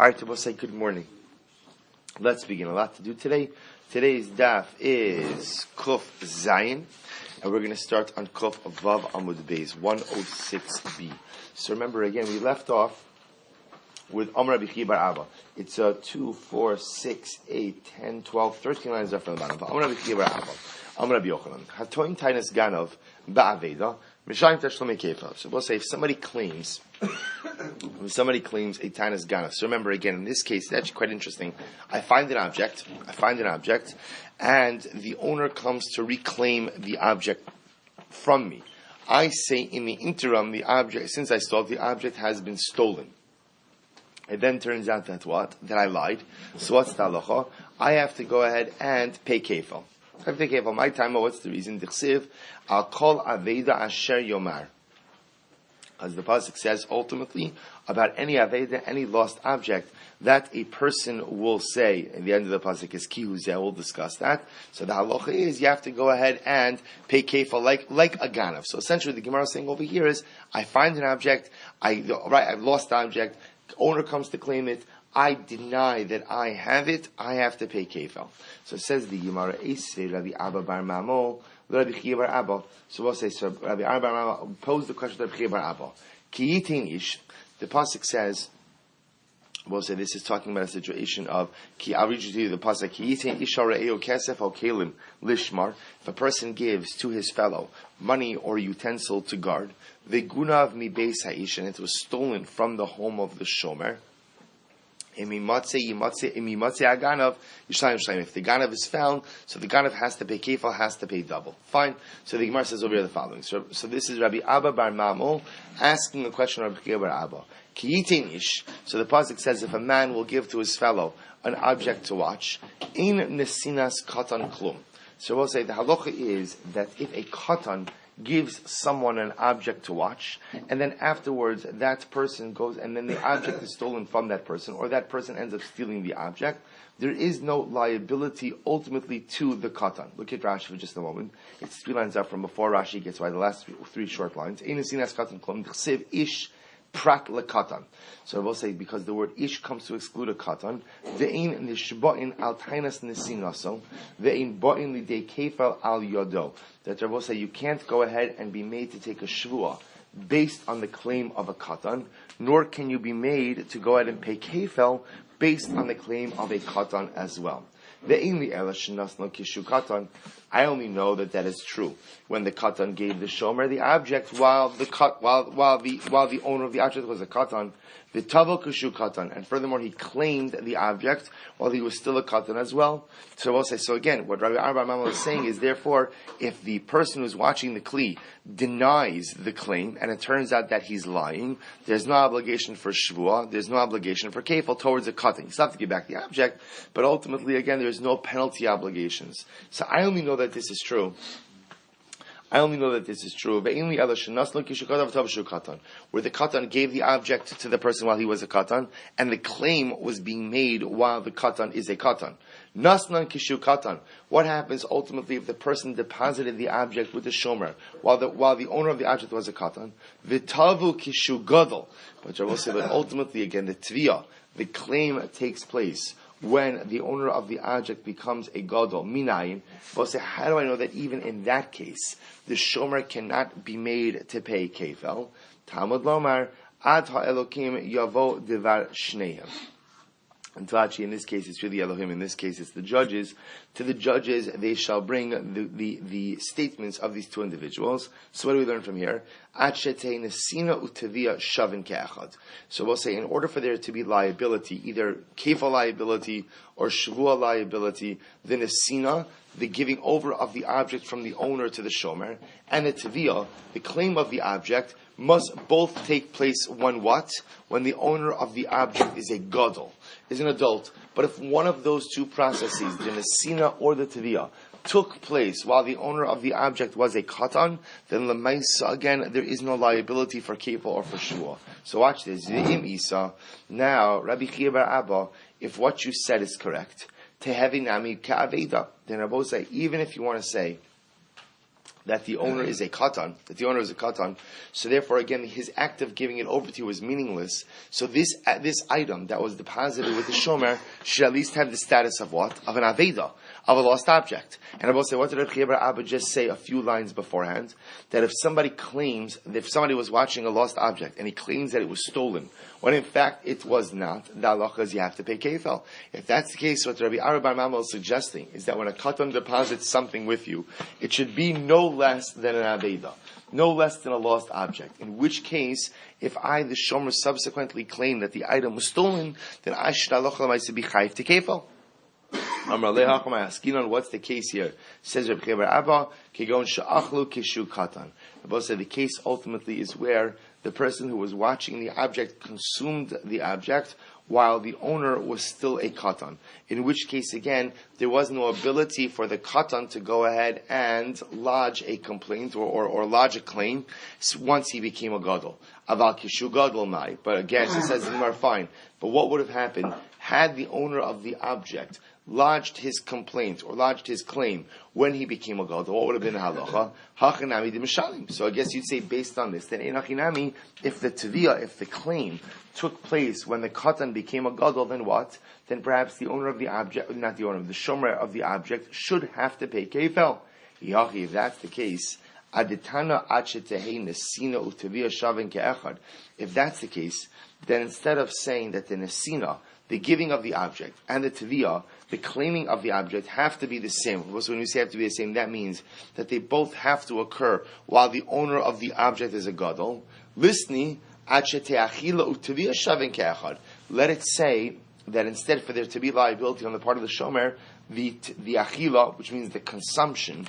Alright, we'll say good morning. Let's begin. A lot to do today. Today's daf is Kuf Zayin, and we're going to start on Kuf Vav Amud Beis 106b. So remember again, we left off with Amr Rabbi Chiya bar Abba. It's 2, 4, 6, 8, 10, 12, 13 lines up from the bottom. Amr Rabbi Chiya bar Abba. Amr Rabbi Yochanan. Hatoin Tainas Ganov Ba'aveda. Mishayim Tashlomei Kefa. So we'll say if somebody claims a Tainas Ganov. So remember again, in this case, it's actually quite interesting. I find an object, and the owner comes to reclaim the object from me. I say in the interim, the object, since I stole it, the object has been stolen. It then turns out that what? That I lied. So what's the halacha? I have to go ahead and pay kefil. I have to pay kefil. My time, what's the reason? Dichsiv, I'll call aveda asher yomar. As the pasuk says, ultimately, about any aveda, any lost object, that a person will say, in the end of the pasuk is ki huzeh, we'll discuss that. So the halacha is, you have to go ahead and pay kefil like a ganav. So essentially, the Gemara is saying over here is, I find an object, I've lost the object, owner comes to claim it, I deny that I have it, I have to pay kefil. So it says the Gemara, Eisei Rabbi Abba bar Mamol, Rabbi Chiya bar Abba. So we'll say, so Rabbi Abba bar Mamol posed the question to Rabbi Chiya bar Abba. Ki yitin ish, the pasuk says, we'll say this is talking about a situation of, I'll read you to you the pasuk, Ki yitin ish ha're'eo kesef al kelim lishmar, if a person gives to his fellow money or utensil to guard, Vegunav mi beis ha'ish, and it was stolen from the home of the shomer. If the ganav is found, so the ganav has to pay kefil, has to pay double. Fine. So the Gemara says over here the following. So this is Rabbi Abba bar Mamol asking a question of Rabbi Chiya bar Abba. Kiyitin ish. So the pasuk says if a man will give to his fellow an object to watch, in nesinas katan klum. So we'll say the halacha is that if a katan gives someone an object to watch, and then afterwards that person goes, and then the object is stolen from that person, or that person ends up stealing the object, there is no liability ultimately to the katan. Look at Rashi for just a moment. It's 3 lines up from before Rashi gets by the last three short lines. Ish prat lekatan. So we'll say because the word ish comes to exclude a katan. Ve'in nishba'in al tainas nesinaso. Ve'in ba'in lidei kefal al yodo. That we'll say you can't go ahead and be made to take a shvua based on the claim of a katan, nor can you be made to go ahead and pay kefal based on the claim of a katan as well. I only know that is true when the katan gave the shomer the object while the owner of the object was a katan. The tavo kushu katan, and furthermore he claimed the object while he was still a katan as well. So we'll say, so again, what Rabbi Abba Mamel is saying is, therefore, if the person who's watching the kli denies the claim, and it turns out that he's lying, there's no obligation for shvua, there's no obligation for kefil towards a katan. You still have to give back the object, but ultimately, again, there's no penalty obligations. So I only know that this is true. Where the katan gave the object to the person while he was a katan, and the claim was being made while the katan is a katan. Nasnan kishu katan. What happens ultimately if the person deposited the object with the shomer while the owner of the object was a katan? V'tavu kishu gadol. But I will say that ultimately, again, the tviyah, the claim takes place when the owner of the object becomes a gadol, minayin. We'll say, how do I know that even in that case, the shomer cannot be made to pay kefel? Talmud lomar, ad ha'elokim yavo devar shneim. Until actually in this case it's really Elohim, in this case it's the judges. To the judges they shall bring the statements of these two individuals. So what do we learn from here? So we'll say in order for there to be liability, either kefal liability or shvua liability, the nesina, the giving over of the object from the owner to the shomer, and the teviyah, the claim of the object, must both take place when what? When the owner of the object is a gadol, is an adult. But if one of those two processes, the nesina or the teviyah, took place while the owner of the object was a katan, then lemaisa, again, there is no liability for kefal or for shua. So watch this. V'im isa. Now, Rabbi Chiya bar Abba, if what you said is correct, tehevi nami ka'aveda, then Rabbi say, even if you want to say that the owner is a katan, so therefore again his act of giving it over to you was meaningless. So this item that was deposited with the shomer should at least have the status of what? Of an aveda, of a lost object. And I will say, what did Rabbi Abba just say a few lines beforehand? That if somebody was watching a lost object and he claims that it was stolen, when in fact it was not, the halacha is you have to pay kefel. If that's the case, what Rabbi Abba Bar Mama is suggesting is that when a katan deposits something with you, it should be no less than an aveda, no less than a lost object. In which case, if I, the shomer, subsequently claim that the item was stolen, then I should halacha be chayiv to kefel. What's the case here? Says Rabbi Abba, Kegon sha'achlu kishu katan. Abba said the case ultimately is where the person who was watching the object consumed the object while the owner was still a katan. In which case, again, there was no ability for the katan to go ahead and lodge a complaint or lodge a claim once he became a gadol. Aval kishu gadol mai. But again, she says, fine. But what would have happened had the owner of the object lodged his complaint or lodged his claim when he became a gadol? What would have been the halacha? Hachinami de mishalim. So I guess you'd say based on this, then enachinami, if the tviyah, if the claim took place when the katan became a gadol, then what? Then perhaps the owner of the object, not the owner, the shomer of the object should have to pay kefel. If that's the case, aditana achetehei nesina u'tviyah shavin ke'echad. If that's the case, then instead of saying that the nesina, the giving of the object, and the tviyah, the claiming of the object, have to be the same. So when we say have to be the same, that means that they both have to occur while the owner of the object is a gadol. Listni, let it say that instead for there to be liability on the part of the shomer, the achila, which means the consumption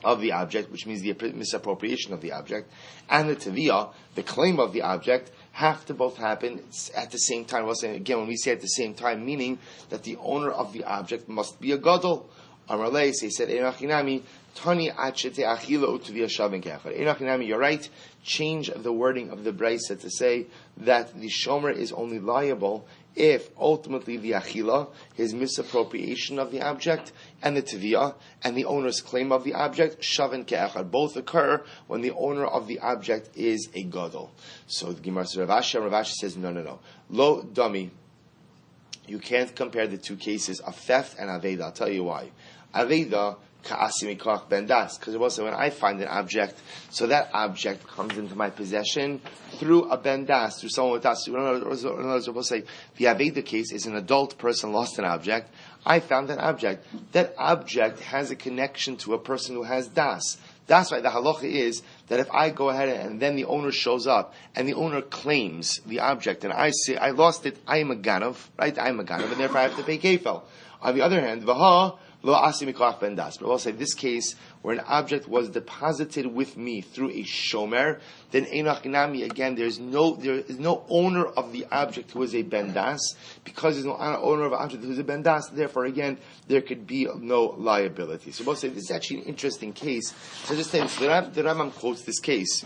of the object, which means the misappropriation of the object, and the tviyah, the claim of the object, have to both happen at the same time. Again, when we say at the same time, meaning that the owner of the object must be a gadol. Amarle, he said, Enachinami, Tani achete achila utviyah shavin ke'echad. Enachinami, you're right. Change the wording of the brisa to say that the shomer is only liable if ultimately the achila, his misappropriation of the object, and the tviyah, and the owner's claim of the object, shavin ke'echad, both occur when the owner of the object is a gadol. So the Gemara says, Rav Ashi says, no. Lo dummy. You can't compare the two cases of theft and aveda. I'll tell you why. Aveda, ka'asi mikach ben das. Because also when I find an object, so that object comes into my possession through a ben das, through someone with das. In other words, we'll say the aveda case is an adult person lost an object. I found that object. That object has a connection to a person who has das. That's why the halacha is that if I go ahead and then the owner shows up and the owner claims the object and I say I lost it, I am a ganav, right? I am a ganav, and therefore I have to pay kefel. On the other hand, vaha lo asi mikach ben das. But I'll say this case where an object was deposited with me through a shomer, then enach nami, again there is no owner of the object who is a ben das, because there's no owner of an object who is a ben das. Therefore, again, there could be no liability. So we'll say this is actually an interesting case. So just saying, the Rambam quotes this case.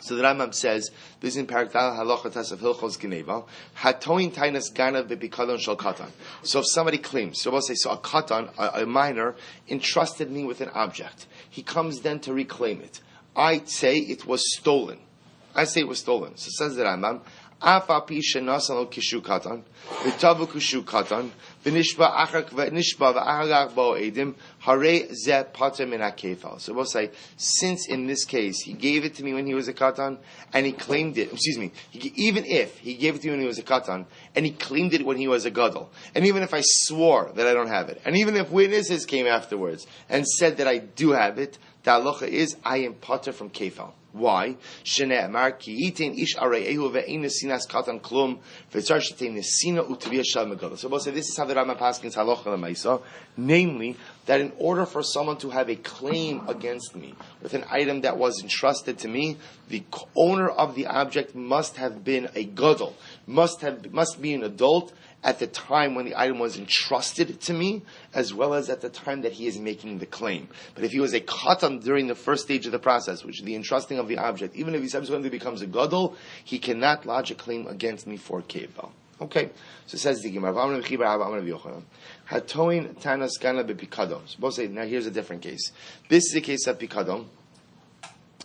So the Rambam says, this is in Parakdal Halachatas of Hilchos Geneva, Hatoin Tainas Ganav Bepikadon Shal Katan. So if somebody claims, so we'll say, so a katan, a minor, entrusted me with an object. He comes then to reclaim it. I say it was stolen. So says the Rambam, Afa pi shenasan kishu katan, v'tavu kishu katan, v'nishba v'acharach bo edim, hare ze pater min hakefal. So we'll say, since in this case he gave it to me when he was a katan, and he claimed it. Even if he gave it to me when he was a katan, and he claimed it when he was a gadol, and even if I swore that I don't have it, and even if witnesses came afterwards and said that I do have it, the halacha is I am pater from kefal. Why? Shene'emar ki yitin ish are'ehu ve'ein nesinas katan klum v'tzar shetein nesina u'tviyah shal megadol. So we'll say this is how the Rambam paskins halacha l'maisa, namely that in order for someone to have a claim against me with an item that was entrusted to me, the owner of the object must have been a gadol, must be an adult at the time when the item was entrusted to me, as well as at the time that he is making the claim. But if he was a katan during the first stage of the process, which is the entrusting of the object, even if he subsequently becomes a gadol, he cannot lodge a claim against me for kefal. Okay, so it says the Gemara. Hatoin tanas gana bepikadon. So both say, now here's a different case. This is a case of pikadon.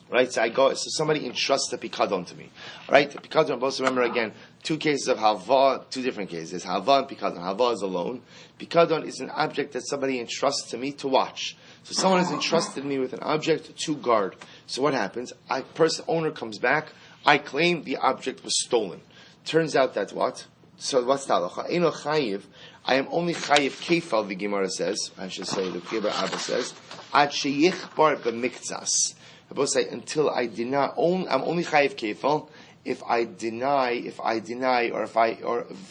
Right, so somebody entrusts the pikadon to me. Right, the pikadon, both remember again, two cases of halva, two different cases. Halva and pikadon. Halva is a loan. Pikadon is an object that somebody entrusts to me to watch. So someone has entrusted me with an object to guard. So what happens? Owner comes back, I claim the object was stolen. Turns out that what? So what's the halacha? Eino chayiv. I am only chayiv kefal, the Gemara says. I should say, the Kibar Abba says, ad sheyichbar b'miktzas. I both say, until I deny, I'm only chayiv kefal if I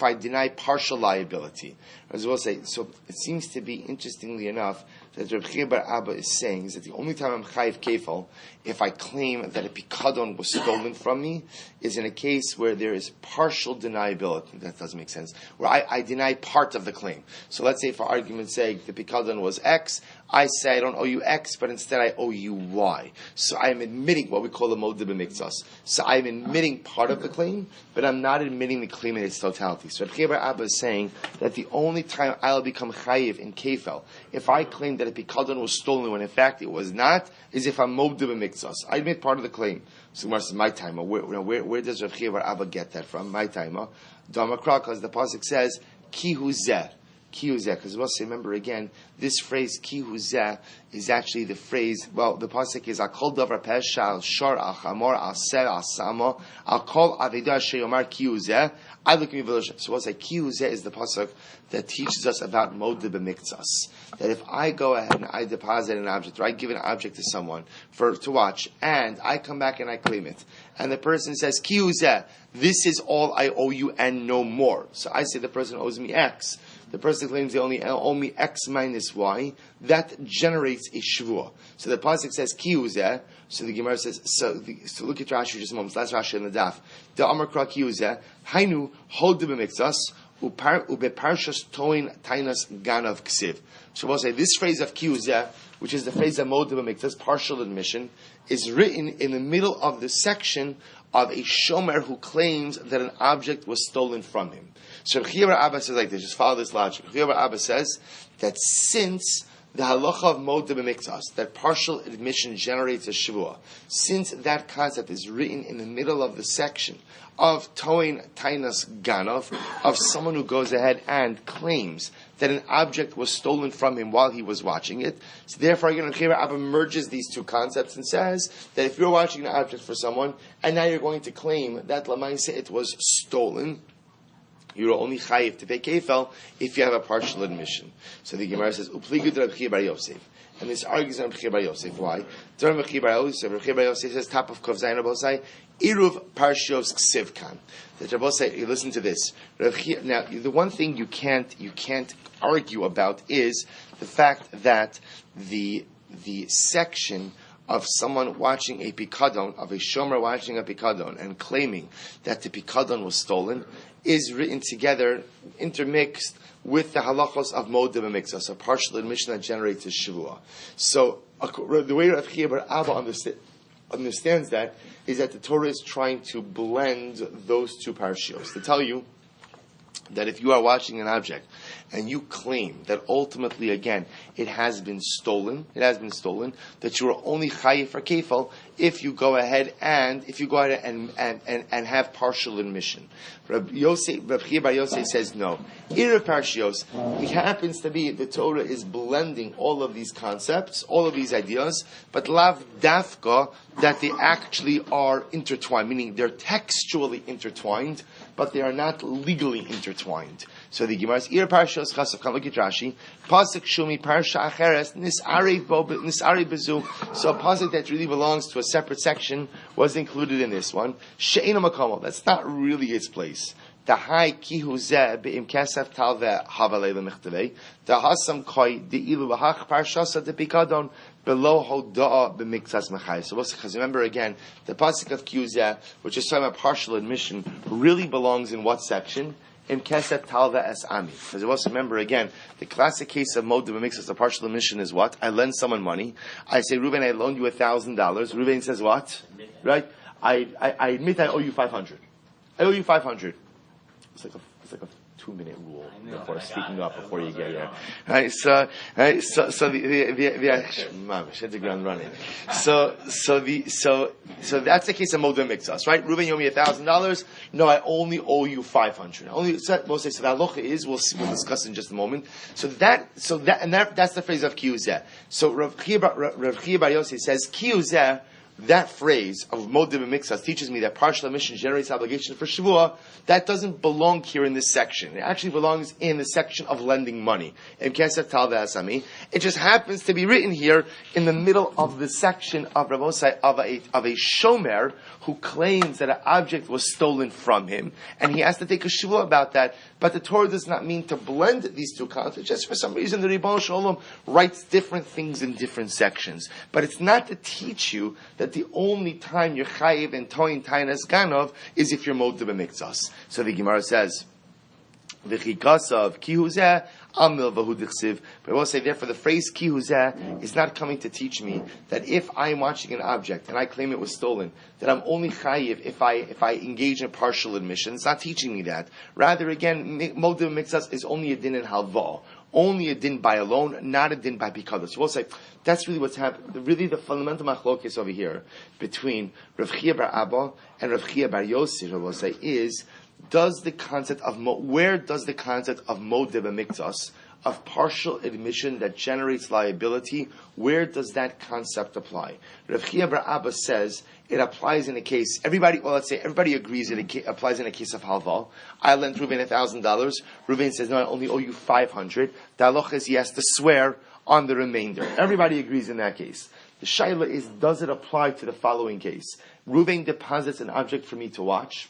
deny partial liability. As well say, so it seems to be, interestingly enough, that Reb Chiya bar Abba is saying is that the only time I'm chayiv kefal, if I claim that a pikadon was stolen from me, is in a case where there is partial deniability. That doesn't make sense. Where I deny part of the claim. So let's say, for argument's sake, the pikadon was X. I say I don't owe you X, but instead I owe you Y. So I am admitting what we call a modeh b'miktzas. So I am admitting part of the claim, but I'm not admitting the claim in its totality. So Reb Chiya bar Abba is saying that the only time I'll become chayiv in kefel, if I claim that a pikadon was stolen when in fact it was not, is if I'm modeh b'miktzas. I admit part of the claim. So Gemara says, my timer. Where does Reb Chiya bar Abba get that from? My timer. Damakra, because the pasuk says ki hu zeh. Ki hu zeh. Because we'll say, remember again, this phrase ki hu zeh is actually the phrase. Well, the pasuk is Akol davar pesha al shar al chamor al ser al samo al kol aveda sheyomar ki hu zeh. I look at me village. So we'll say ki hu zeh is the pasuk that teaches us about modeh b'miktzas. That if I go ahead and I deposit an object, or I give an object to someone to watch, and I come back and I claim it, and the person says, ki hu zeh, this is all I owe you and no more. So I say the person owes me X. The person claims they only owe me X minus Y. That generates a shvuah. So the pasuk says ki hu zeh. So the Gemara says. So look at Rashi just a moment. Last Rashi in the daf. The Amar Kra ki hu zeh. Hainu hold b'miktzas ubeparshas toin tainas ganav ksiv. So we'll say this phrase of ki hu zeh, which is the phrase of modeh b'miktzas, partial admission, is written in the middle of the section of a shomer who claims that an object was stolen from him. So Reb Chiya bar Abba says like this, just follow this logic. Reb Chiya bar Abba says that since the halacha of modeh b'miktzas, that partial admission generates a shvuah, since that concept is written in the middle of the section of toin tainas ganov, of someone who goes ahead and claims that an object was stolen from him while he was watching it. So therefore, again, Reb Chiya bar Abba merges these two concepts and says that if you're watching an object for someone, and now you're going to claim that lamaisa it was stolen, you're only chayiv to pay kefel if you have a partial admission. So the Gemara says, "Upligu Reb Chiya bar Yosef," and this argues on Reb Chiya bar Yosef. Why? Reb Chiya bar Yosef says, "Top of Kov Zayin Rabosai, Iruv Parshios Ksiv Kan." That Rabosai, listen to this. Now, the one thing you can't argue about is the fact that the section of someone watching a pikadon, of a shomer watching a pikadon, and claiming that the pikadon was stolen, is written together, intermixed with the halachos of modeh b'miktzas, a partial admission that generates a shvuah. So the way Reb Chiya bar Abba understands that is that the Torah is trying to blend those two parshios to tell you that if you are watching an object and you claim that ultimately, again, it has been stolen, that you are only chayiv for kefal if you go ahead and have partial admission. Reb Chiya bar Yosef says no. Erev Parshios, it happens to be the Torah is blending all of these concepts, all of these ideas, but lav dafka, that they actually are intertwined, meaning they're textually intertwined, but they are not legally intertwined. So the Gemara is Ir Parshas Chasav Kan. Look at Rashi. Pasuk Shumi Parsha Acheres Nisari Bezu. So a pasuk that really belongs to a separate section was included in this one. She'ena Makomo. That's not really its place. The high kihu zeh be'im kesef talve havalei lemichtavei. The hasam koi de'ilu v'hach parshasa de pikadon below hoda'a b'miktzas machai. So because remember again, the pasuk of kihu zeh, which is talking about partial admission, really belongs in what section? In kesef talve es ami. Because you also remember again, the classic case of modeh b'miktzas, the partial admission is what? I lend someone money. I say, Reuben, I loaned you $1,000. Reuben says what? Right? I admit I owe you 500. I owe you 500. It's like a 2-minute rule before speaking up before you get here. Right, so the mom hit the ground running. So that's the case of Moda Mixas, right? Reuben, you owe me $1,000. No, I only owe you $500. We'll say so. The halacha is we'll discuss in just a moment. That's the phrase of kiyuzeh. So Rav Chia Bar Yossi says kiyuzeh. That phrase of Modim and Mixas teaches me that partial emission generates obligation for Shavua. That doesn't belong here in this section. It actually belongs in the section of lending money. It just happens to be written here in the middle of the section of Rabosai of a shomer who claims that an object was stolen from him, and he has to take a Shavua about that. But the Torah does not mean to blend these two concepts. Just for some reason, the Ribbon Shalom writes different things in different sections. But it's not to teach you that the only time you're chayiv and toin tainas ganov is if you're modeh b'mikzas. So the Gemara says, "V'chikasav kihuzeh amil v'hudichsiv." But I will say, therefore, the phrase kihuzeh is not coming to teach me that if I'm watching an object and I claim it was stolen, that I'm only chayiv if I engage in partial admission. It's not teaching me that. Rather, again, modeh b'mikzas is only a din in halva. Only a din by a loan, not a din by pikadon. So we'll say that's really what's happening. Really, the fundamental machlokes over here between Rav Chia Bar Abba and Rav Chia Bar Yossi, we'll say, is where does the concept of modeh b'mikzas, of partial admission that generates liability, where does that concept apply? Rav Chia Bar Abba says it applies in a case. Everybody agrees it applies in a case of halva. I lent Reuven $1,000. Reuven says, no, I only owe you $500. The halacha is he has to swear on the remainder. Everybody agrees in that case. The shaila is, does it apply to the following case? Reuven deposits an object for me to watch.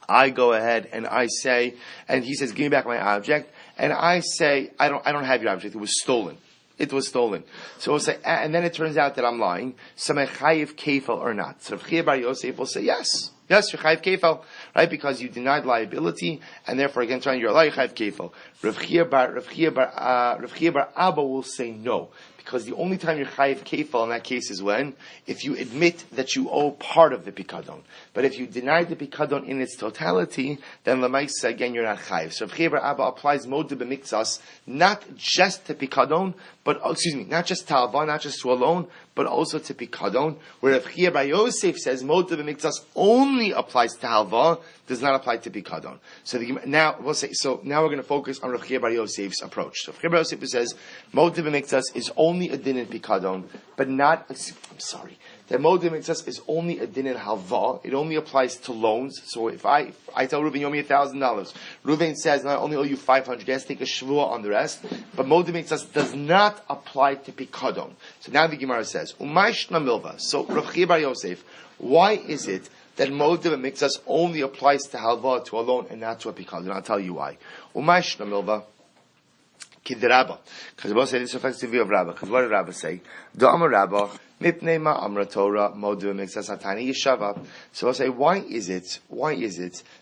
I go ahead and I say, and he says, give me back my object. And I say, I don't have your object. It was stolen. It was stolen. So we'll say, and then it turns out that I'm lying. So am I chayiv kefal or not? So Rav Chia Bar Yosef will say, yes. Yes, you're chayiv kefal, right? Because you denied liability, and therefore against you're a chayiv kefal. Rav Chia Bar Abba will say no. Because the only time you're chayiv kefal in that case is when? If you admit that you owe part of the pikadon. But if you deny the pikadon in its totality, then lemaisa, again, you're not chayiv. So Rav Chia Bar Abba applies modeh b'mikzas, not just to pikadon, not just to halva, not just to a loan, but also to pikadon. Where Rav Chia Bar Yosef says modeh b'mikzas only applies to halva, does not apply to pikadon. So now we're going to focus on Rav Chia Bar Yosef's approach. So Rav Chia Bar Yosef says modeh b'mikzas is only a din in pikadon, but not. That modeh b'mikzas is only a din in halva. It only applies to loans. So if I tell Reuven, you owe me $1,000, Reuven says, no, I only owe you $500. He has to take a shvua on the rest. But modeh b'mikzas does not apply to pikadon. So now the Gemara says, Umayshna milva. So Rav Chia Bar Yosef, why is it that modeh b'mikzas only applies to halva, to a loan, and not to a pikadon? I'll tell you why. Umayshna milva. Kidrabba. Because we'll say this affects the view of Rabbah. Because what did Rabbah say? Da'amar Rabbah, mipnei ma'amra Torah, modeh b'mikzas hatani yeshava. So we'll say, why is it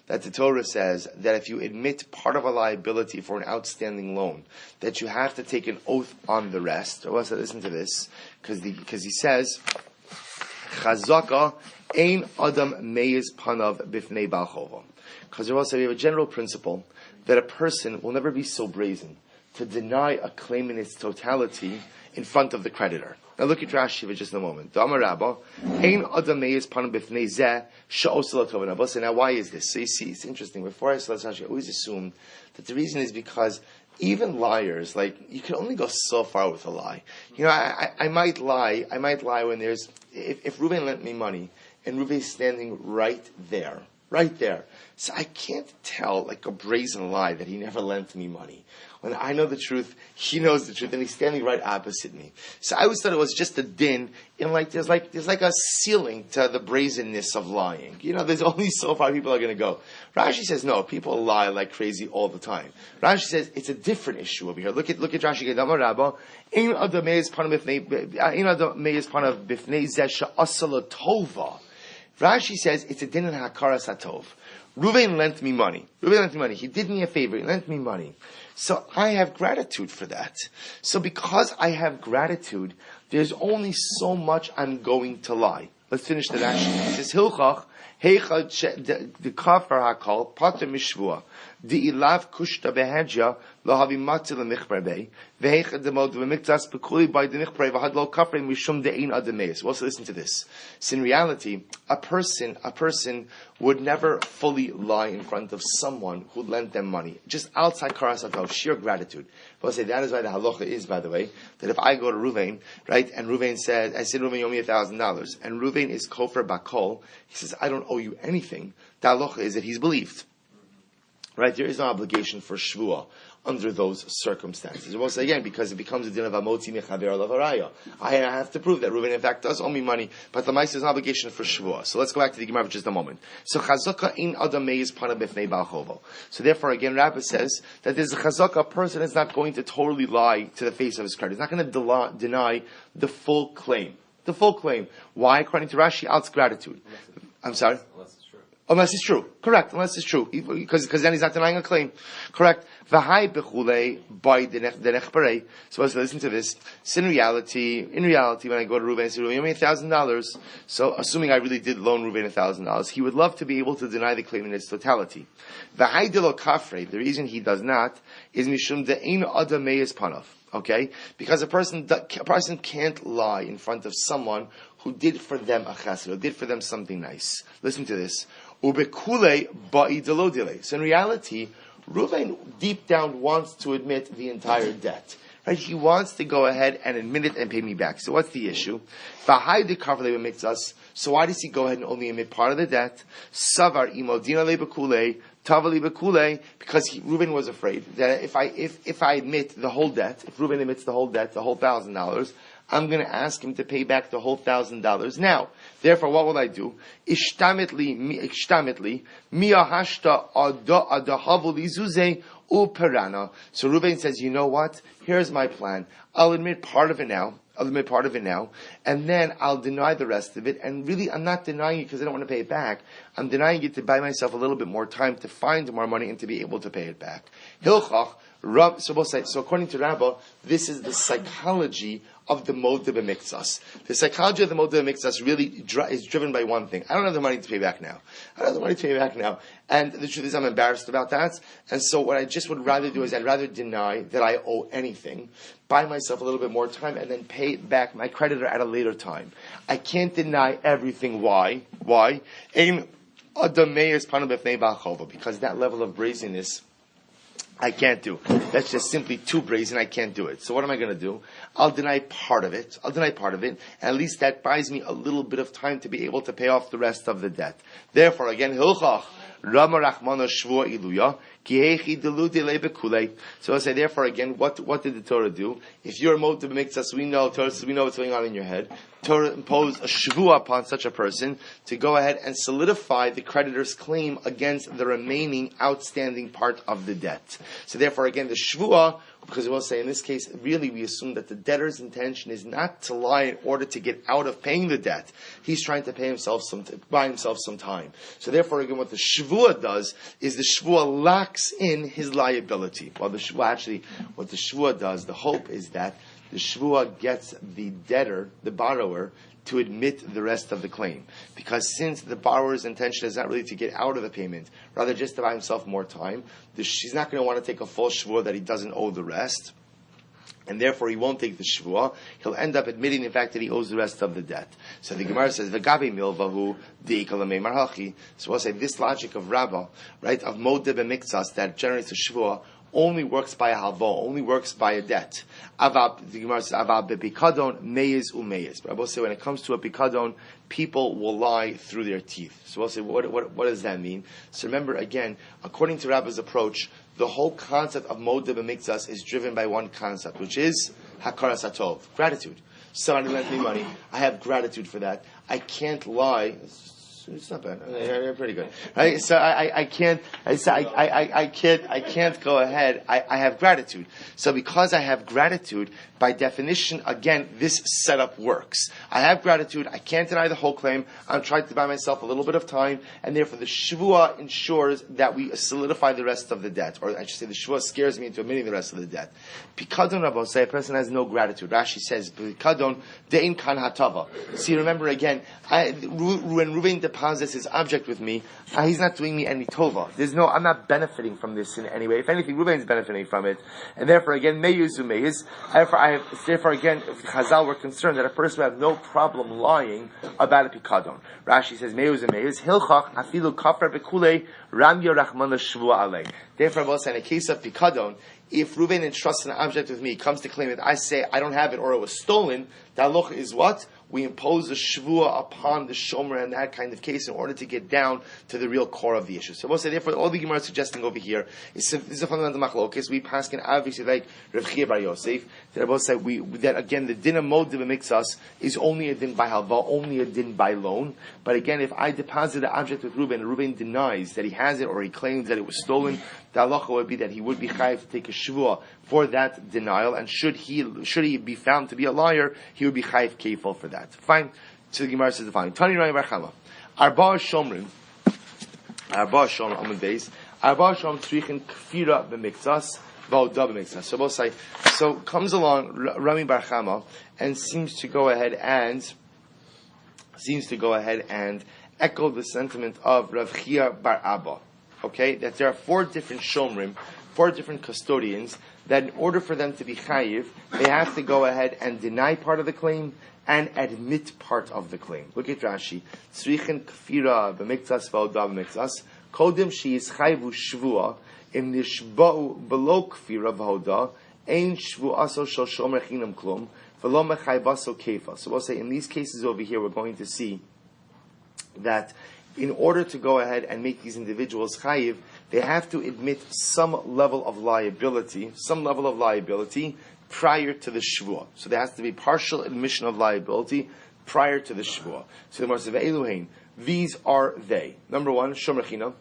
that the Torah says that if you admit part of a liability for an outstanding loan, that you have to take an oath on the rest? Or we'll say, listen to this. Because he says, Chazaka ein adam meiz panav bifnei bal chova. Because we'll say, we have a general principle that a person will never be so brazen to deny a claim in its totality in front of the creditor. Now look at Rashi for just a moment. Damar Rabba, ein adam meiz panav bifnei zeh she'osel latov. Now why is this? So you see, it's interesting. Before I saw Rashi, I always assumed that the reason is because even liars, you can only go so far with a lie. I might lie when if Reuven lent me money, and Reuven's standing right there. So I can't tell, a brazen lie that he never lent me money. When I know the truth, he knows the truth, and he's standing right opposite me. So I always thought it was just a din, there's a ceiling to the brazenness of lying. There's only so far people are going to go. Rashi says, no, people lie like crazy all the time. Rashi says, it's a different issue over here. Look at Rashi, Gedama Rabba, ein adam meiz panav bifnei zeh she'aseh latova. Rashi says, it's a din in hakaras hatov. Reuven lent me money. He did me a favor. He lent me money. So I have gratitude for that. So because I have gratitude, there's only so much I'm going to lie. Let's finish the Rashi. It says, Hilchach, The kafar hakol pater mishvua. The ilav kushta behedja lahavi matzil michbarbei vehechad demod v'miktas bekuli by the michbarbei v'had lo kafrei mishum de'in adameis. Well, so listen to this. So in reality, a person would never fully lie in front of someone who lent them money, just outside karasatov, sheer gratitude. We'll say that is why the halacha is, by the way, that if I go to Ruvain, right, and Ruvain said, I said, Ruvain, you owe me $1,000, and Ruvain is kofar bakol, he says, I don't owe you anything. The halacha is that he's believed. Right, there is no obligation for shvua under those circumstances. We'll say again, because it becomes a din of amotzi mechaber lavaraya. I have to prove that Reuven in fact does owe me money, but the mice is an obligation for shvua. So let's go back to the Gemara for just a moment. So chazaka in adam meiz pana b'fnei bal chovo. So therefore, again, Rabbi says that there's a chazaka, a person is not going to totally lie to the face of his credit. He's not going to deny the full claim. The full claim. Why? According to Rashi, out gratitude. I'm sorry. Unless it's true. Correct. Unless it's true. Because then he's not denying a claim. Correct. V'hai bechulei by the nechparei. So let's listen to this. So in reality, when I go to Reuven and say, Reuven, you owe me $1,000. So assuming I really did loan Reuven $1,000, he would love to be able to deny the claim in its totality. V'hai de lo kafrei. The reason he does not is mishum de'ein adam meyes panav. Okay? Because a person can't lie in front of someone who did for them a chesed, who did for them something nice. Listen to this. Ubekule ba'idelodile. So in reality, Reuven deep down wants to admit the entire debt. Right? He wants to go ahead and admit it and pay me back. So what's the issue? So why does he go ahead and only admit part of the debt? Savar imodina lebekule. Because Reuven was afraid that if I admit the whole debt, if Reuven admits the whole debt, the whole $1,000, I'm going to ask him to pay back the whole $1,000 now. Therefore, what will I do? Ishtamitli miyahashta adahavuli zuze uperana. So Reuven says, you know what? Here's my plan. I'll admit part of it now, and then I'll deny the rest of it. And really, I'm not denying it because I don't want to pay it back. I'm denying it to buy myself a little bit more time to find more money and to be able to pay it back. Hilchach, so according to Rabbah, this is the psychology of the Modeh B'Miktsas. The psychology of the Modeh B'Miktsas really is driven by one thing. I don't have the money to pay back now. And the truth is I'm embarrassed about that. And so what I just would rather do is I'd rather deny that I owe anything, buy myself a little bit more time, and then pay back my creditor at a later time. I can't deny everything. Why? Because that level of brazenness I can't do. That's just simply too brazen. I can't do it. So what am I going to do? I'll deny part of it. And at least that buys me a little bit of time to be able to pay off the rest of the debt. Therefore, again, Hilchach, Rama Rachmana Shvua Iluya, Kihechi Delu Dele Bekule. So I say, therefore, again, what did the Torah do? If you're a Modeh B'Miktsas, we know what's going on in your head. Torah imposed a shvua upon such a person to go ahead and solidify the creditor's claim against the remaining outstanding part of the debt. So therefore, again, the shvua, because we'll say in this case, really we assume that the debtor's intention is not to lie in order to get out of paying the debt. He's trying to buy himself some time. So therefore, again, what the shvua does is the shvua locks in his liability. What the shvua does, the hope is that the shvua gets the debtor, the borrower, to admit the rest of the claim. Because since the borrower's intention is not really to get out of the payment, rather just to buy himself more time, he's not going to want to take a full shvua that he doesn't owe the rest. And therefore he won't take the shvua. He'll end up admitting the fact that he owes the rest of the debt. So the Gemara says, V'gabi milvahu di'ikalamei marhachi. So we'll say this logic of Rabbah, right, of Modeh B'Miktsas that generates a shvua, only works by a halvo, only works by a debt. The Gemara says, Avav bepikadon meiz umeiz. But I will say, when it comes to a pikadon, people will lie through their teeth. So we'll say, what does that mean? So remember, again, according to Rabba's approach, the whole concept of Modeh B'Miktsas is driven by one concept, which is hakaras hatov, gratitude. Somebody lent me money. I have gratitude for that. I can't lie. It's not bad. Pretty good, right? So I can't go ahead. I have gratitude. So because I have gratitude, by definition, again, this setup works. I have gratitude. I can't deny the whole claim. I'm trying to buy myself a little bit of time, and therefore the shvua ensures that we solidify the rest of the debt, or I should say, the shvua scares me into admitting the rest of the debt. Pikadon Rabbi say a person has no gratitude. Rashi says, Pikadon de'in kan hatava. See, remember again, when Reuven deposits his object with me, he's not doing me any tova. I'm not benefiting from this in any way. If anything, Reuven is benefiting from it. And therefore, again, meyuz umeyuz. Therefore, again, if Chazal were concerned that a person would have no problem lying about a pikadon. Rashi says, meyuz umeyuz, hilchach afilu kafar bekule ram yorachman shvua alei. Therefore, in a case of pikadon, if Reuven entrusts an object with me, he comes to claim it, I say I don't have it or it was stolen, the halacha is what? We impose a shvua upon the shomer in that kind of case in order to get down to the real core of the issue. So we'll say, therefore, all the Gemara is suggesting over here is this is a fundamental machlokes. We pass can obviously like Rav Chia bar Yosef. That both say that again the din of moed us is only a din by halva, only a din by loan. But again, if I deposit the object with Reuben and Reuben denies that he has it or he claims that it was stolen, the halacha would be that he would be chayav to take a shvua for that denial, and should he be found to be a liar, he would be chayav kefil for that. Fine. So the Gemara says the following: Tani Rami bar Kamma, Arba Shomrim, Amud Beis, Arba Shom Tzrichen Kfira b'Mikzas, V'Oda b'Mikzas. So both say. So comes along Rami bar Kamma and seems to go ahead and echo the sentiment of Rav Chia bar Abba. Okay, that there are 4 different shomrim, 4 different custodians, that in order for them to be chayiv, they have to go ahead and deny part of the claim and admit part of the claim. Look at Rashi. Tzrichen kfira b'mikzas v'oda b'mikzas, kodim she'is chayivu shvua, im nishba'u below kfira v'oda, ein shvu'aso shel shomer chinam klum, v'lo mechayvaso kefa. So we'll say, in these cases over here, we're going to see that in order to go ahead and make these individuals chayiv, they have to admit some level of liability prior to the shvuah. So there has to be partial admission of liability prior to the shvuah. So the Gemara says, Eluhain, these are they. Number 1, shomer chinam,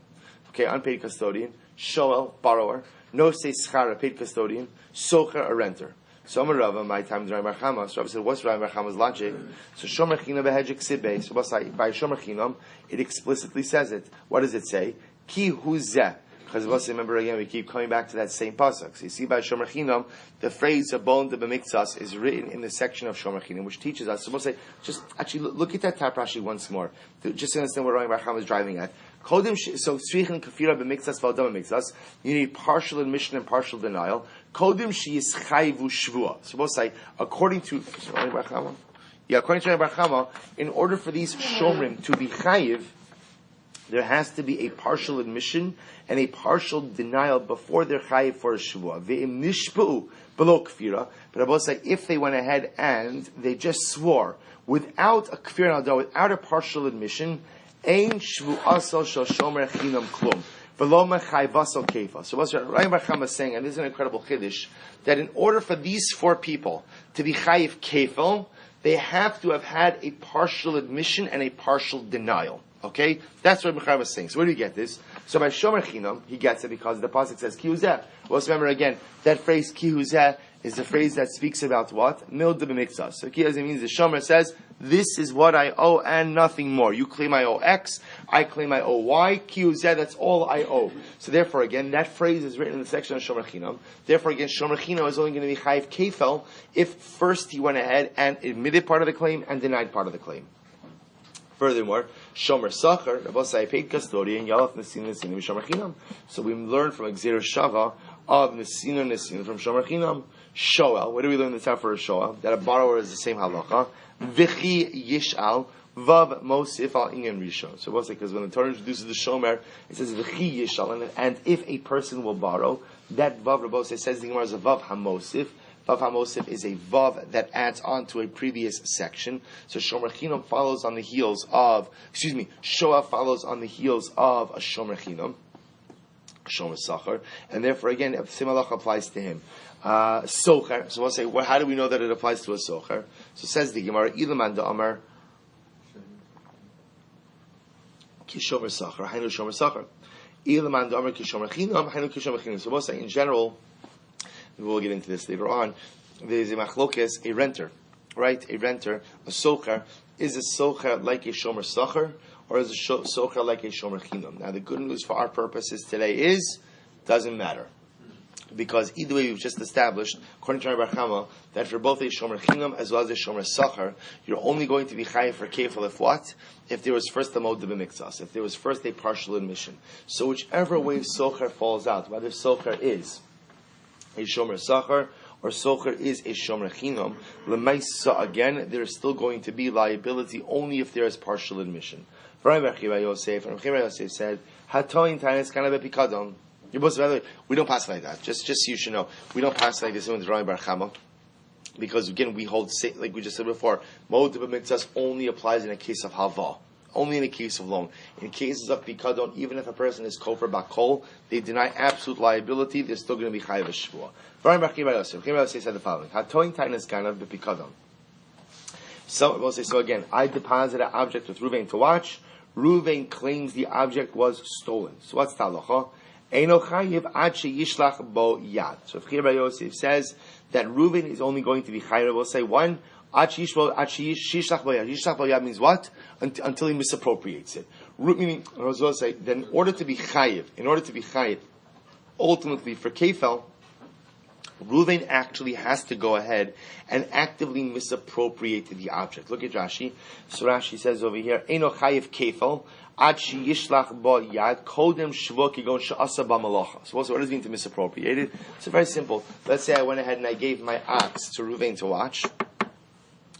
okay, unpaid custodian; shoel, borrower; no say schara, paid custodian; socher, a renter. So Amar Rava, my time is Rami bar Kamma. So Rava said, what's Rami bar Chama's logic? So Shomer Chinam behedjek sibbe. So by Shomer Chinam, it explicitly says it. What does it say? Ki huzeh. Because remember again, we keep coming back to that same pasuk. So you see by Shomer Chinam, the phrase "abon de b'mikzas" is written in the section of Shomer Chinam, which teaches us. So we'll say, just actually look at that Tap Rashi once more, just to understand what Rami bar Chama is driving at. So tzrichen kafira b'mikzas v'odam b'mikzas. You need partial admission and partial denial. Kodim she'is chayvu shvua. So both say, according to Rami bar Chama, in order for these shomrim to be chayiv, there has to be a partial admission and a partial denial before they're chayiv for a shvua. Ve'im nishpu below kfira. But I both say, if they went ahead and they just swore without a kfira nada, without a partial admission, ein shvu'aso shel shomer chinam klum. So what's Rami bar Chama saying, and this is an incredible chiddush, that in order for these 4 people to be chayiv kefil, they have to have had a partial admission and a partial denial. Okay? That's what Rami bar Chama is saying. So where do you get this? So by shomer chinam, he gets it because the pasuk says ki huzeh. Well, let's remember again, that phrase ki huzeh is the phrase that speaks about what? Milda b'mikzas. So ki huzeh means the shomer says, this is what I owe and nothing more. You claim I owe X, I claim I owe Y, Q, Z, that's all I owe. So therefore again, that phrase is written in the section of Shomer Chinam. Therefore again, Shomer Chinam is only going to be chayiv kefel if first he went ahead and admitted part of the claim and denied part of the claim. Furthermore, Shomer Sacher, Rabosai paid custodian, Yalaf Nesina Nesina Shomer Chinam. So we learn from Exer Shava of Nesina Nesina from Shomer Chinam. Shoel, where do we learn the time for a Shoel? That a borrower is the same halacha. V'chi yishal vav mosif al inyan rishon. So what's it? Because when the Torah introduces the shomer, it says v'chi yishal, and if a person will borrow, that vav Rabosai says the Gemara is a vav hamosif. Vav hamosif is a vav that adds on to a previous section. So shomer chinam follows on the heels of, shoel follows on the heels of a shomer chinam, shomer sachar, and therefore again, simalach applies to him. Socher. So we'll say, well, how do we know that it applies to a socher? So says the Gemara, Ilaman da Amar Ki Shomer Sacher, Hainu Shomer Sacher. Ilaman da Amar Ki Shomer Chinam, Hainu Ki Shomer Chinam. So we'll say, in general, we'll get into this later on, there's a machlokes, a renter, right? A renter, a socher. Is a socher like a Shomer Sacher, or is a socher like a Shomer Chinam? Now the good news for our purposes today is, doesn't matter. Because either way, we've just established, according to Rabbi Kamma, that for both a shomer chinam as well as a shomer sachar, you're only going to be chayiv for kefil if what? If there was first a mode b'mikzas, if there was first a partial admission. So whichever way socher falls out, whether socher is a shomer sachar or socher is a shomer chinam, l'maisa again, there is still going to be liability only if there is partial admission. Rabbi Yosef said, "Hatoin tanis kana bepikadon." By the way, we don't pass like that. Just so you should know, we don't pass like this with Rabbi Bar Chama, because again we hold, like we just said before, Mode B'Mitzvahs only applies in a case of Hava, only in a case of loan. In cases of Pikadon, even if a person is Kofar Bakol, they deny absolute liability, they're still going to be Chayav Shvua. Rabbi Bar Yosef said the following: Hatoin Tainas Ganav B'Pikadon. So we'll say, so again, I deposited an object with Ruvain to watch. Ruvain claims the object was stolen. So what's Talacha? So if Rabbi Yosef says that Reuven is only going to be chayav, we'll say one, yishlach bo means what? Until he misappropriates it. Meaning, we'll say that in order to be chayav, ultimately for kefel, Reuven actually has to go ahead and actively misappropriate the object. Look at Rashi. So Rashi says over here, Eino chayiv kefel, ad shi yishlach bo yad, kodem shvo kigon she'asa b'malacha. So what does it mean to misappropriate it? It's very simple. Let's say I went ahead and I gave my ox to Reuven to watch,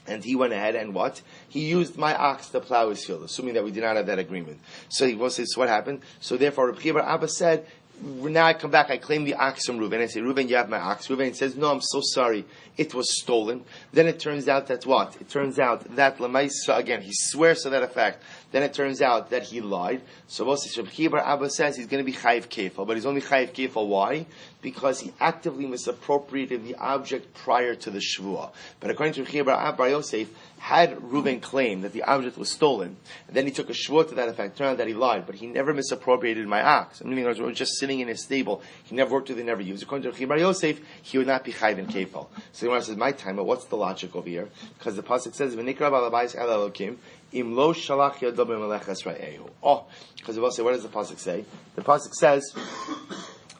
and he went ahead and what? He used my ox to plow his field, assuming that we did not have that agreement. So he was, so what happened? So therefore, Rabbi Bar Abba said, now I come back, I claim the ox from Reuven. I say, Reuven, you have my ox. Reuven says, no, I'm so sorry. It was stolen. Then it turns out that what? It turns out that Lamaisa, again, he swears to that effect. Then it turns out that he lied. So Rabbi Bar Abba says he's going to be chayiv kefal. But he's only chayiv kefal. Why? Because he actively misappropriated the object prior to the shvuah. But according to Rabbi Bar Yosef, had Reuven claimed that the object was stolen, and then he took a shvuah to that effect, turned out that he lied, but he never misappropriated my ox. Meaning, it was just sitting in his stable. He never worked with it, never used. According to Rabbi Bar Yosef, he would not be chayiv in kefal. So the Gemara says, my time, but what's the logic over here? Because the pasuk says, "V'nikra balabayis el Elokim, im lo shalach yado b'melechas ra'ehu." Oh, because we'll say, what does the pasuk say? The pasuk says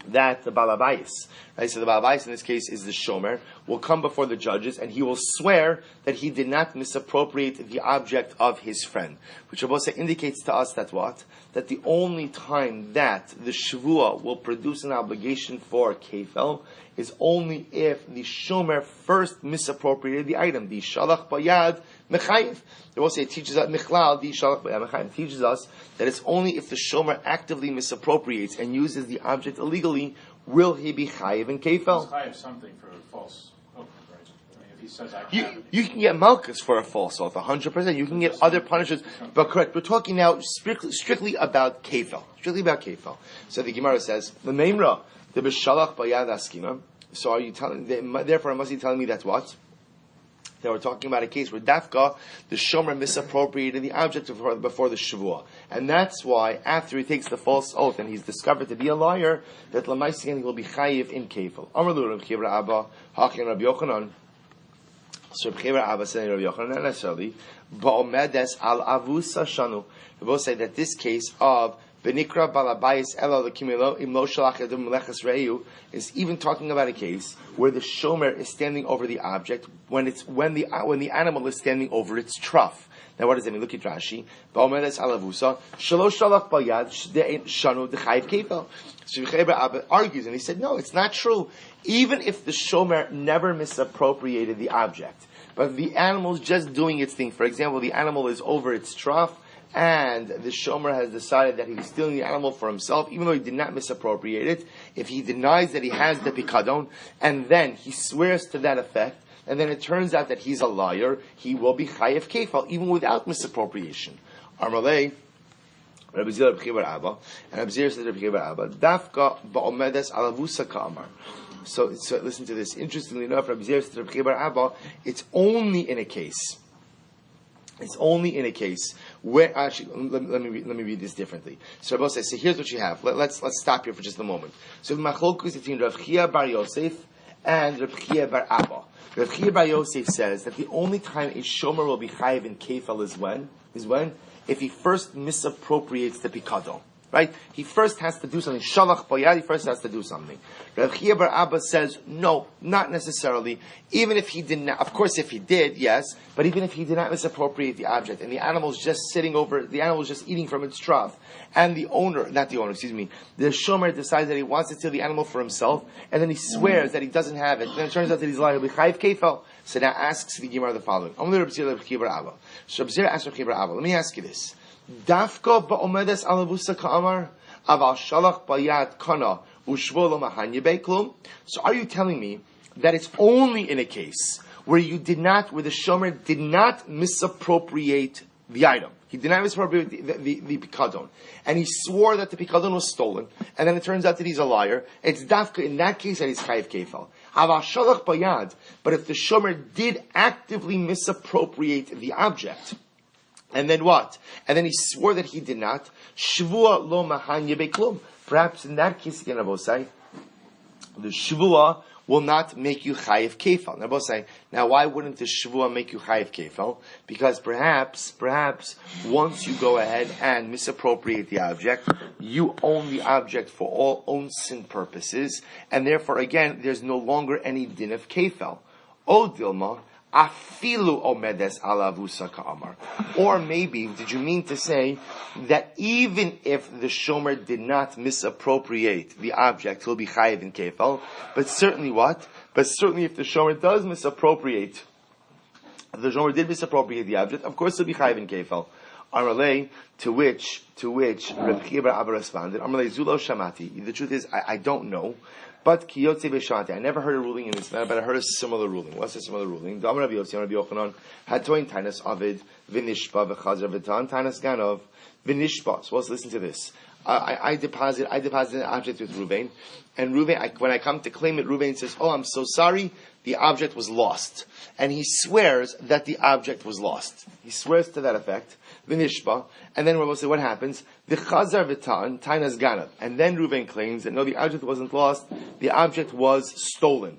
that the balabayis, right? So the balabayis in this case is the shomer, will come before the judges and he will swear that he did not misappropriate the object of his friend. Which Rabbi say indicates to us that what? That the only time that the shvuah will produce an obligation for kefel is only if the shomer first misappropriated the item. The shalach bayad mechayiv. They will say it teaches us michlal. The shalach bayad mechayiv teaches us that it's only if the shomer actively misappropriates and uses the object illegally will he be chayiv in kefel. Chayiv something for a false oath, right? I mean, if he says you can get malchus for a false oath, 100%. You can get other punishments, but correct. We're talking now strictly about kefel. Strictly about kefel. So the Gemara says the meimra the b'shalach bayad askina. So are you telling? Therefore, must be telling me that's what? That we're talking about a case where dafka, the shomer misappropriated the object before the shavua, and that's why after he takes the false oath and he's discovered to be a liar, that lamaisian he will be chayiv in kefil. Amrlu Rabbi Chibra Abba Hachin Rabbi Yochanan. So Rabbi Chibra Abba said Rabbi Yochanan not necessarily, ba'omedes al avusa shanu. We both say that this case of Benikra balabayis ela lekimilo imlo shalach yadum melechas reiu is even talking about a case where the shomer is standing over the object when the animal is standing over its trough. Now, what does that mean? Look at Rashi. Ba'omedes alavusa shalosh shalach bayad shanu dechayiv kefel. So Abba argues and he said, no, it's not true. Even if the shomer never misappropriated the object, but the animal's just doing its thing. For example, the animal is over its trough, and the shomer has decided that he's stealing the animal for himself, even though he did not misappropriate it. If he denies that he has the pikadon, and then he swears to that effect, and then it turns out that he's a liar, he will be chayev kefal, even without misappropriation. Armalei, Rabbi Zil Rabbi Chibar Abba, and Rabbi Zil said Rabbi Chibar Abba, dafka ba'omedes alavusa ka'amar. So listen to this. Interestingly enough, Rabbi Zil said Rabbi Chibar Abba, it's only in a case where actually let me read this differently. So Rabbi says, so here's what you have. Let's stop here for just a moment. So the machlokus between Rav Chia bar Yosef and Rav Chia bar Abba. Rav Chia bar Yosef says that the only time a shomer will be chayiv in kefal is when if he first misappropriates the pikadon. right? He first has to do something. Shalach bayad, he first has to do something. Rav Chia bar Abba says, no, not necessarily. Even if he did not, of course if he did, yes, but even if he did not misappropriate the object, and the animal's just sitting over, the animal's just eating from its trough, and the shomer decides that he wants to steal the animal for himself, and then he swears that he doesn't have it, then it turns out that he's lying, he'll be chayiv kefel. So now asks the Gemara the following. So Rav Zira asks Rav Chia bar Abba, let me ask you this. Dafka ba'omedes alavusa ka'amar aval shalach bayad kana ushvo lo mahanye beiklum. So are you telling me that it's only in a case where the shomer did not misappropriate the item? He did not misappropriate the pikadon, and he swore that the pikadon was stolen, and then it turns out that he's a liar. It's dafka in that case that he's chayiv kefal. Aval shalach bayad, but if the shomer did actively misappropriate the object, and then what? And then he swore that he did not. Shvua lo mahanye beklum. Perhaps in that case, again, Rabosai, the shvua will not make you chayiv kefal. Now, Rabosai, now why wouldn't the shvua make you chayiv kefal? Because perhaps, once you go ahead and misappropriate the object, you own the object for all own sin purposes, and therefore, again, there's no longer any din of kefal. O Dilma, afilu omedes alavusa ka'amar. Or maybe, did you mean to say that even if the shomer did not misappropriate the object, he'll be chayiv in kefal? But certainly what? But certainly if the shomer does misappropriate, the shomer did misappropriate the object, of course he'll be chayiv in kefal. Amalei, to which Rav Chia bar Abba responded, Amalei zulo shamati. The truth is, I don't know. But kiyotze b'shanti, I never heard a ruling in this matter, but I heard a similar ruling. What's a similar ruling? Da'amar Rabbi Yossi, Rabbi Yochanan, had toin tainas avid v'nishpa v'chazer v'tan tainas ganov v'nishpa. So let's listen to this. I deposit an object with Ruvain, and Ruvain, when I come to claim it, Ruvain says, "Oh, I'm so sorry, the object was lost," and he swears that the object was lost. He swears to that effect. V'nishpa, and then we'll say what happens. The chazar v'tan tainas ganav, and then Ruvain claims that no, the object wasn't lost, the object was stolen,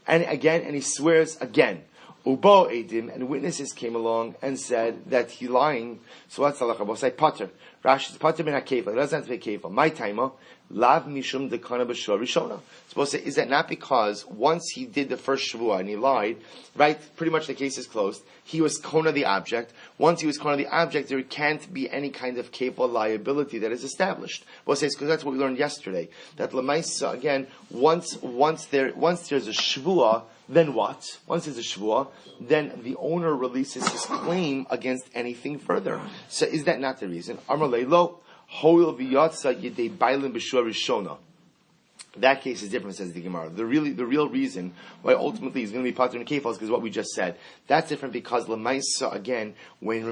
and he swears again. Ubo edim, and witnesses came along and said that he lying. So what's the halacha? We'll say pater. Rashi says pater min hakefal. It doesn't have to be kefal. My timer lav mishum dekana b'shor rishona. Supposed to say, is that not because once he did the first shavua and he lied, right? Pretty much the case is closed. He was kona the object. Once he was kona the object, there can't be any kind of kefal liability that is established. We'll say because that's what we learned yesterday. That lemaisa again, once there's a shavua. Then what? Once there's a shvuah, then the owner releases his claim against anything further. So is that not the reason? Amar leilo hoil v'yatsa yedei bailim b'shua rishona. That case is different, says the Gemara. The real reason why ultimately he's going to be patur in kefal is because what we just said. That's different because lemaisa again. When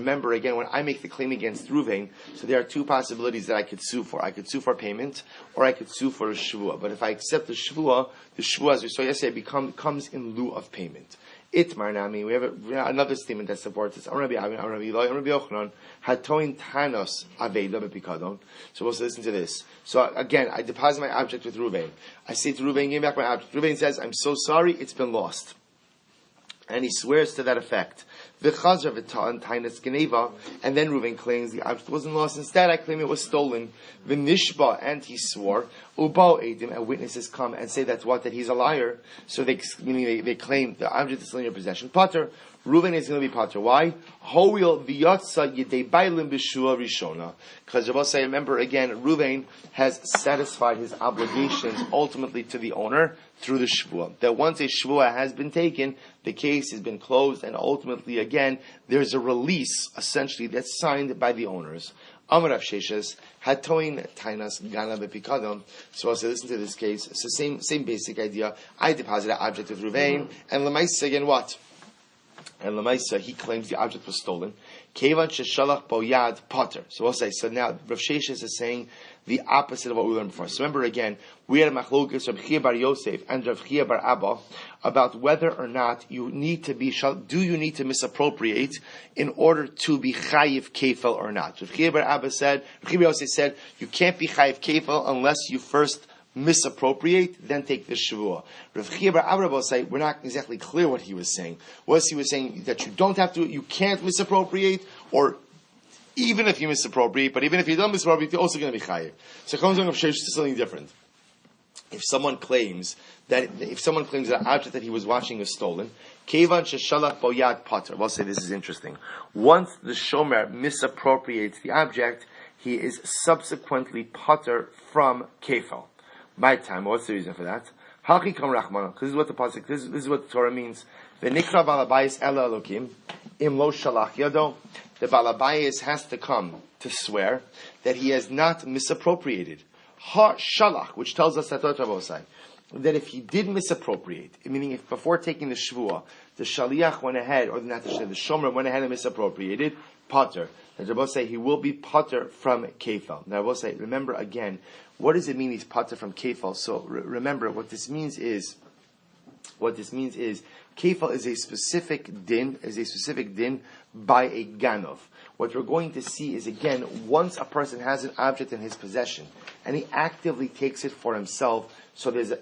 I make the claim against Ruvain, so there are two possibilities that I could sue for. I could sue for payment, or I could sue for a shvuah. But if I accept the shvuah, as we saw yesterday, comes in lieu of payment. Itmar nami. We have another statement that supports this. Rabbi Yochanan had toin tanos aveda bepikadon. So we'll listen to this. So again, I deposit my object with Ruvain. I say to Ruvain, give me back my object. Ruvain says, I'm so sorry, it's been lost. And he swears to that effect. V'chazar v'ta'an tainas geneva, and then Ruvain claims the object wasn't lost. Instead, I claim it was stolen. V'nishba, and he swore. Ubao edim, and witnesses come and say that he's a liar. So they claim the object is still in your possession. Pater, Ruvain is going to be pater. Why? Hoil v'yatsa yedei bailim b'shua rishona. Because Rabbi remember again, Ruvain has satisfied his obligations ultimately to the owner through the shvuah. That once a shvuah has been taken, the case has been closed, and ultimately again, there's a release essentially that's signed by the owners. Amar Rav Sheshes hatoin tainas gana bepikadon. So also listen to this case. It's the same basic idea. I deposit an object with Ruvain, and Lemaisa again what? And Lemaisa, he claims the object was stolen. Kevan sheshalach boyad potter. So we'll say, so now Rav Sheshes is saying the opposite of what we learned before. So remember again, we had a machlokes Rav Chia bar Yosef and Rav Chia bar Abba about whether or not you need to misappropriate in order to be chayiv kefel or not. Rav Chia bar Yosef said, you can't be chayiv kefel unless you first misappropriate, then take the shavua. Rav Chia bar Abba say we're not exactly clear what he was saying. Was he was saying that you can't misappropriate, or even if you misappropriate, but even if you don't misappropriate, you're also going to be chayiv. So comes along of sheish to something different. If someone claims that an object that he was watching is stolen, kevan sheshalach bo yad pater. We'll say this is interesting. Once the shomer misappropriates the object, he is subsequently pater from kefal. By time, what's the reason for that? Hakikam rachmana. This is what the pasuk. This is what the Torah means. V'nikra balabayis ela elokim im lo shalach yado. The balabayis has to come to swear that he has not misappropriated. Ha shalach, which tells us that if he did misappropriate, meaning if before taking the shvuah, the shaliach went ahead, or not the shomer went ahead and misappropriated, pater. The Rabbi say he will be pater from kefal. Now I will say, remember again, what does it mean he's pater from kefal? So remember, what this means is kefal is a specific din by a ganov. What we're going to see is, again, once a person has an object in his possession and he actively takes it for himself, so there's a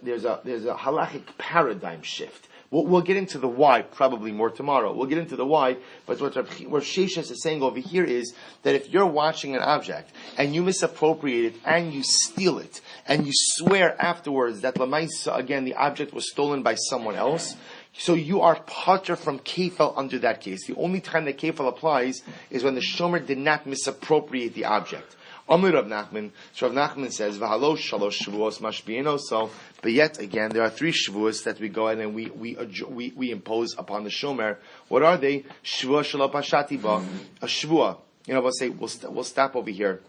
halachic paradigm shift. We'll get into the why probably more tomorrow. We'll get into the why, but what Sheshes is saying over here is that if you're watching an object and you misappropriate it and you steal it and you swear afterwards that Lamaisa, again, the object was stolen by someone else, so you are pater from kefal under that case. The only time that kefal applies is when the shomer did not misappropriate the object. Amir Rav Nachman, so Rav Nachman says, "V'halo shalosh shvuos mashbiino." So, but yet again, there are 3 shvuos that we go ahead and we impose upon the shomer. What are they? Shvuah shelo pashati ba, a shvuah. We'll say we'll stop over here.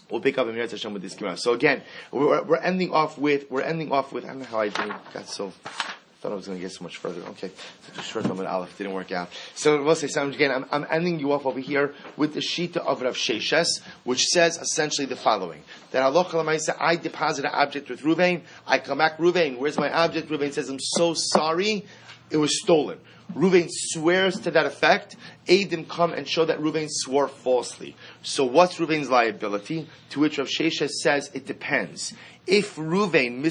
We'll pick up in Mirat Hashem with this Gemara. So again, we're ending off with. I don't know how I got so. I thought I was going to get so much further. Okay, such a short moment. Aleph didn't work out. So we'll say, so again, I'm ending you off over here with the shita of Rav Sheshes, which says essentially the following: that halacha l'maisa, I deposit an object with Ruvain. I come back, Ruvain, where's my object? Ruvain says, I'm so sorry, it was stolen. Ruvain swears to that effect. Eidim come and show that Ruvain swore falsely. So what's Ruvain's liability? To which Rav Sheshes says it depends. If Ruvain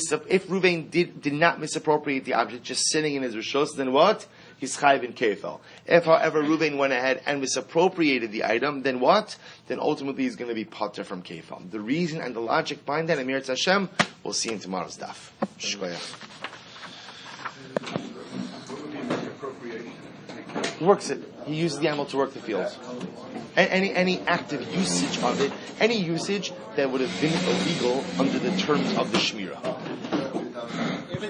did not misappropriate the object, just sitting in his rishos, then what? He's chayiv in kefal. If, however, Ruvain went ahead and misappropriated the item, then what? Then ultimately he's going to be pater from kefal. The reason and the logic behind that, Amir Hashem, we'll see in tomorrow's daf. Shkoyach. He works it. He uses the animal to work the fields. Any active usage of it, any usage that would have been illegal under the terms of the Shmirah.